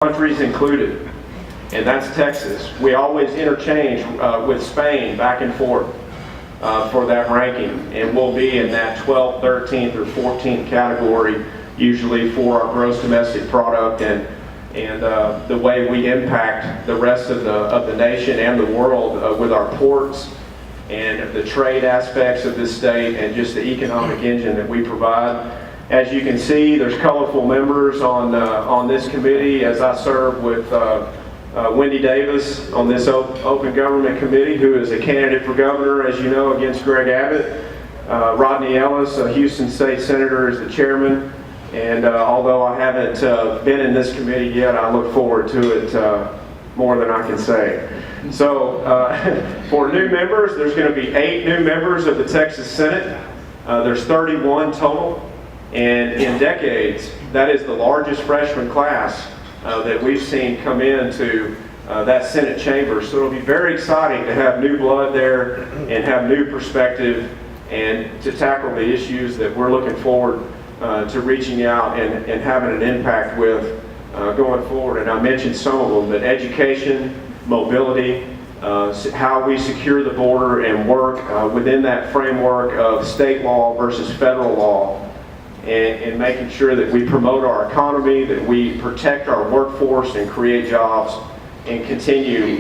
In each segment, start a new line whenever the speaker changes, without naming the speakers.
countries included, and that's Texas. We always interchange with Spain back and forth for that ranking, and we'll be in that 12th, 13th, or 14th category usually for our gross domestic product and the way we impact the rest of the nation and the world with our ports and the trade aspects of this state and just the economic engine that we provide. As you can see, there's colorful members on this committee as I serve with Wendy Davis on this Open Government Committee, who is a candidate for governor, as you know, against Greg Abbott. Rodney Ellis, a Houston State Senator, is the chairman. And although I haven't been in this committee yet, I look forward to it more than I can say. So for new members, there's going to be 8 new members of the Texas Senate. There's 31 total. And in decades, that is the largest freshman class that we've seen come into that Senate chamber. So it'll be very exciting to have new blood there and have new perspective and to tackle the issues that we're looking forward to reaching out and having an impact with going forward. And I mentioned some of them, but education, mobility, how we secure the border and work within that framework of state law versus federal law. And making sure that we promote our economy, that we protect our workforce and create jobs and continue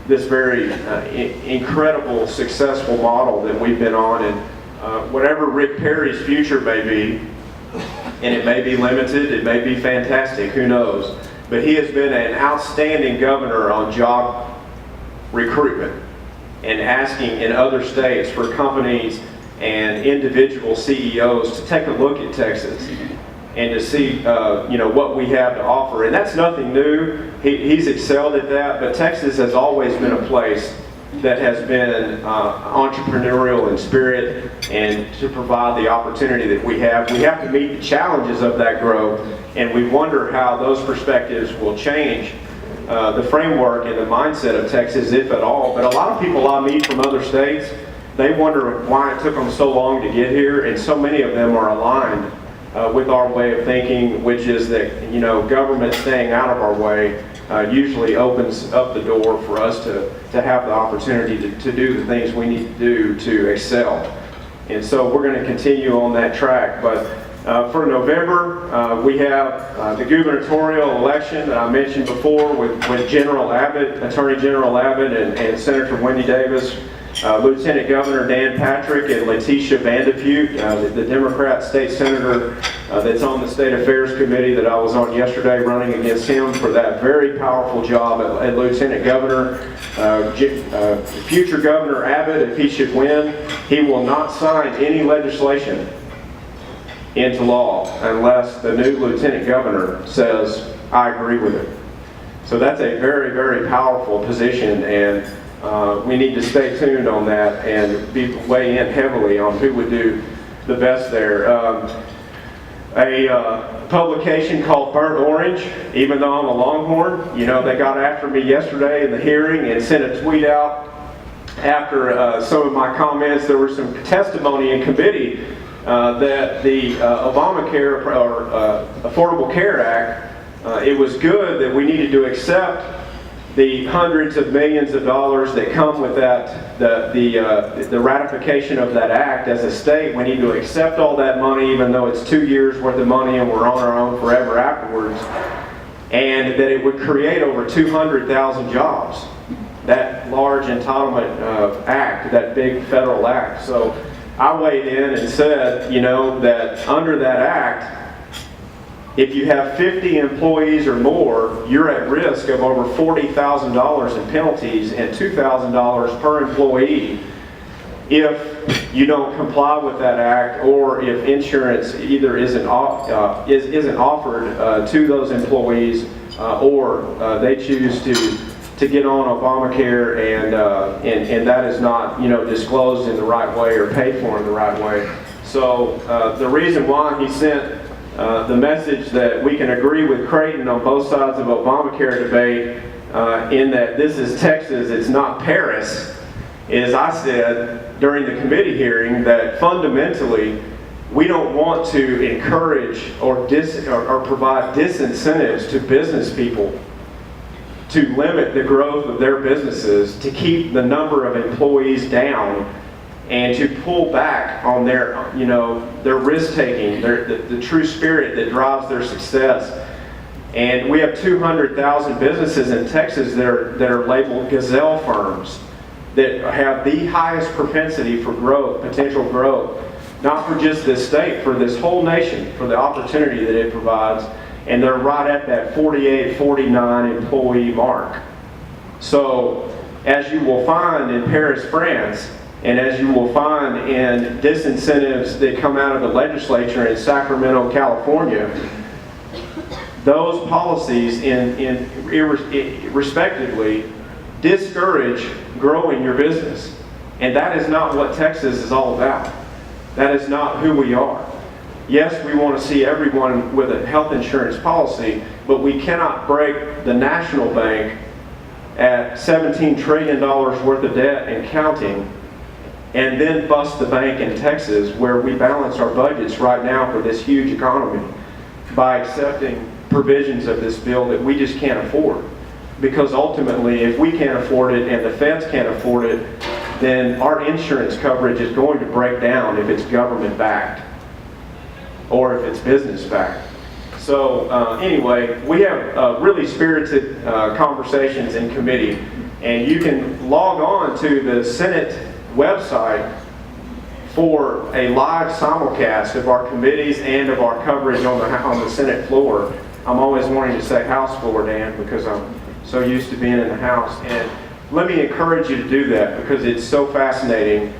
this very incredible, successful model that we've been on. And whatever Rick Perry's future may be, and it may be limited, it may be fantastic, who knows. But he has been an outstanding governor on job recruitment and asking in other states for companies and individual CEOs to take a look at Texas and to see what we have to offer. And that's nothing new. He's excelled at that, but Texas has always been a place that has been entrepreneurial in spirit and to provide the opportunity that we have. We have to meet the challenges of that growth, and we wonder how those perspectives will change the framework and the mindset of Texas, if at all. But a lot of people I meet from other states, they wonder why it took them so long to get here, and so many of them are aligned with our way of thinking, which is that government staying out of our way usually opens up the door for us to have the opportunity to do the things we need to do to excel. And so we're going to continue on that track. But for November, we have the gubernatorial election that I mentioned before with General Abbott, Attorney General Abbott, and Senator Wendy Davis, Lieutenant Governor Dan Patrick, and Letitia Vandepute, the Democrat state senator that's on the State Affairs Committee that I was on yesterday, running against him for that very powerful job at Lieutenant Governor. Future Governor Abbott, if he should win, he will not sign any legislation into law unless the new Lieutenant Governor says, I agree with it. So that's a very, very powerful position, and we need to stay tuned on that and weigh in heavily on who would do the best there. A publication called Burnt Orange, even though I'm a Longhorn, they got after me yesterday in the hearing and sent a tweet out after some of my comments. There was some testimony in committee that the Obamacare or Affordable Care Act, it was good that we needed to accept the hundreds of millions of dollars that come with that, the ratification of that act. As a state, we need to accept all that money, even though it's 2 years worth of money and we're on our own forever afterwards, and that it would create over 200,000 jobs. That large entitlement act, that big federal act. So I weighed in and said, that under that act, if you have 50 employees or more, you're at risk of over $40,000 in penalties and $2,000 per employee if you don't comply with that act, or if insurance either isn't offered to those employees, or they choose to get on Obamacare and that is not disclosed in the right way or paid for in the right way. So the reason why he sent the message that we can agree with Creighton on both sides of Obamacare debate in that this is Texas, it's not Paris, is I said during the committee hearing that fundamentally We don't want to encourage or provide disincentives to business people to limit the growth of their businesses, to keep the number of employees down, and to pull back on their risk-taking, the true spirit that drives their success. And we have 200,000 businesses in Texas that are labeled gazelle firms, that have the highest propensity for growth, potential growth, not for just this state, for this whole nation, for the opportunity that it provides. And they're right at that 48, 49 employee mark. So, as you will find in Paris, France, and as you will find in disincentives that come out of the legislature in Sacramento, California, those policies respectively discourage growing your business. And that is not what Texas is all about. That is not who we are. Yes, we want to see everyone with a health insurance policy, but we cannot break the national bank at $17 trillion worth of debt and counting, and then bust the bank in Texas, where we balance our budgets right now for this huge economy, by accepting provisions of this bill that we just can't afford. Because ultimately, if we can't afford it and the feds can't afford it, then our insurance coverage is going to break down if it's government-backed or if it's business-backed. So anyway, we have really spirited conversations in committee, and you can log on to the Senate website for a live simulcast of our committees and of our coverage on the Senate floor. I'm always wanting to say House floor, Dan, because I'm so used to being in the House. And let me encourage you to do that, because it's so fascinating,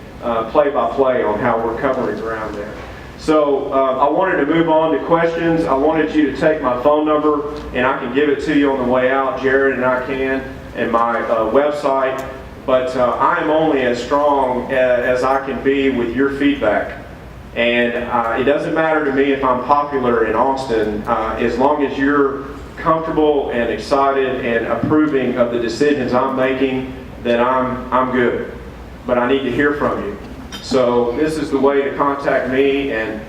play by play on how we're covering ground there. So I wanted to move on to questions. I wanted you to take my phone number, and I can give it to you on the way out, Jared and I can, and my website. But I am only as strong as I can be with your feedback. And it doesn't matter to me if I'm popular in Austin, as long as you're comfortable and excited and approving of the decisions I'm making, then I'm good. But I need to hear from you. So this is the way to contact me, and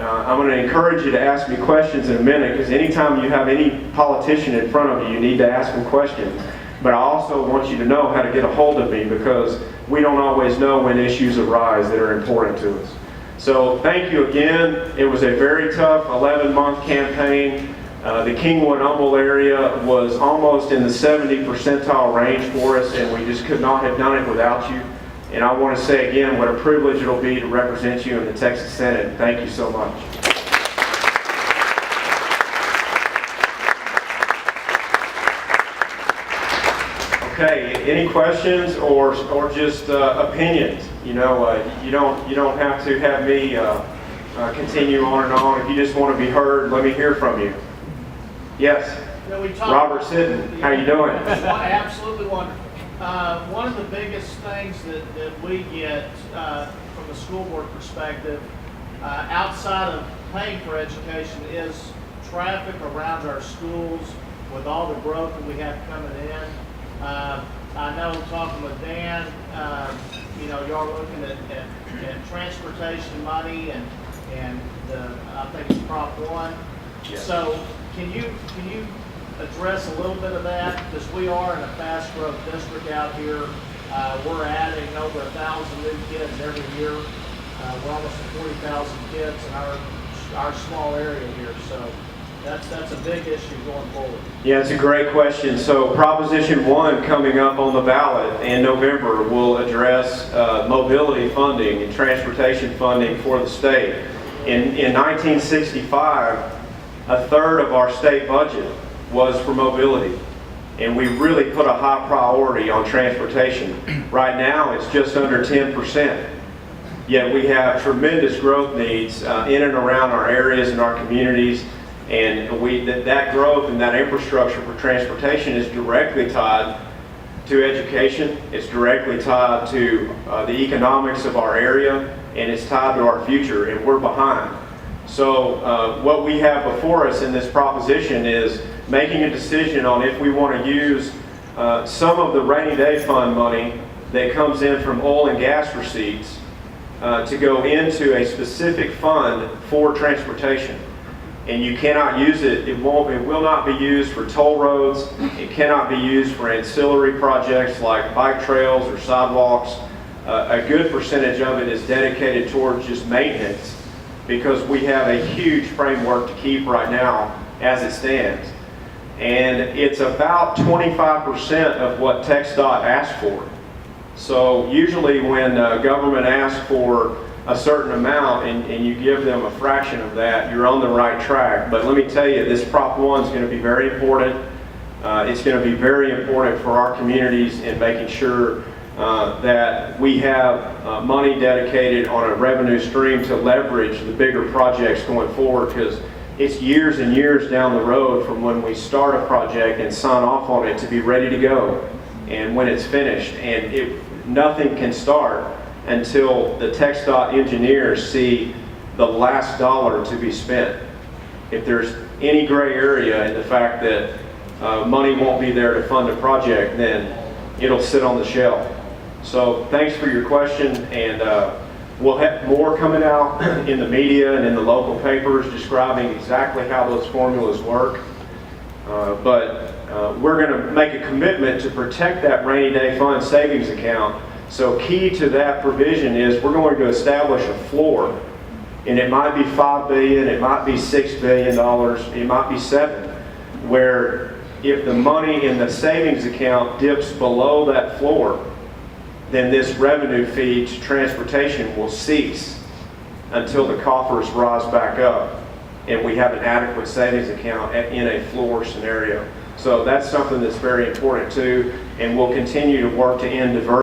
I'm going to encourage you to ask me questions in a minute, because anytime you have any politician in front of you, you need to ask them questions. But I also want you to know how to get a hold of me, because we don't always know when issues arise that are important to us. So thank you again. It was a very tough 11-month campaign. The Kingwood-Humble area was almost in the 70 percentile range for us, and we just could not have done it without you. And I want to say again what a privilege it'll be to represent you in the Texas Senate. Thank you so much. Okay, any questions or just opinions? You don't have to have me continue on and on. If you just want to be heard, let me hear from you. Yes. Robert Sitton, how you doing?
Absolutely wonderful. One of the biggest things that we get from the school board perspective, outside of paying for education, is traffic around our schools with all the growth that we have coming in. I know, talking with Dan, y'all looking at transportation money and I think it's Prop 1.
Yes.
So can you address a little bit of that, because we are in a fast growth district out here. We're adding over 1,000 new kids every year. We're almost at 40,000 kids in our small area here. So that's a big issue going forward.
Yeah, it's a great question. So Proposition 1 coming up on the ballot in November will address mobility funding and transportation funding for the state. In 1965, a third of our state budget was for mobility, and we really put a high priority on transportation. Right now it's just under 10%, yet we have tremendous growth needs in and around our areas and our communities, and that growth and that infrastructure for transportation is directly tied to education, it's directly tied to the economics of our area, and it's tied to our future, and we're behind. So what we have before us in this proposition is making a decision on if we want to use some of the rainy day fund money that comes in from oil and gas receipts to go into a specific fund for transportation. And you cannot use it, it will not be used for toll roads, it cannot be used for ancillary projects like bike trails or sidewalks. A good percentage of it is dedicated towards just maintenance, because we have a huge framework to keep right now as it stands. And it's about 25% of what TxDOT asked for. So usually when government asks for a certain amount and you give them a fraction of that, you're on the right track. But let me tell you, this Prop 1 is going to be very important. It's going to be very important for our communities in making sure that we have money dedicated on a revenue stream to leverage the bigger projects going forward, because it's years and years down the road from when we start a project and sign off on it to be ready to go and when it's finished. And nothing can start until the TxDOT engineers see the last dollar to be spent. If there's any gray area in the fact that money won't be there to fund a project, then it'll sit on the shelf. So thanks for your question, and we'll have more coming out in the media and in the local papers describing exactly how those formulas work. But we're going to make a commitment to protect that rainy day fund savings account. So key to that provision is we're going to establish a floor, and it might be $5 billion, it might be $6 billion, it might be $7, where if the money in the savings account dips below that floor, then this revenue feed to transportation will cease until the coffers rise back up and we have an adequate savings account in a floor scenario. So that's something that's very important too, and we'll continue to work to end diversion.